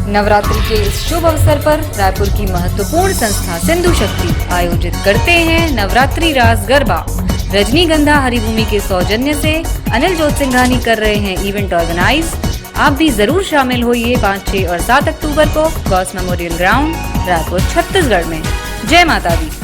नवरात्रि के इस शुभ अवसर पर रायपुर की महत्वपूर्ण संस्था सिंधु शक्ति आयोजित करते हैं नवरात्रि रास गरबा। रजनीगंधा हरिभूमि के सौजन्य से अनिल जोतसिंघानी कर रहे हैं इवेंट ऑर्गेनाइज। आप भी जरूर शामिल होइए 5, 6 और 7 अक्टूबर को Gauss memorial ground Raipur Chhattisgarh में। जय माता दी।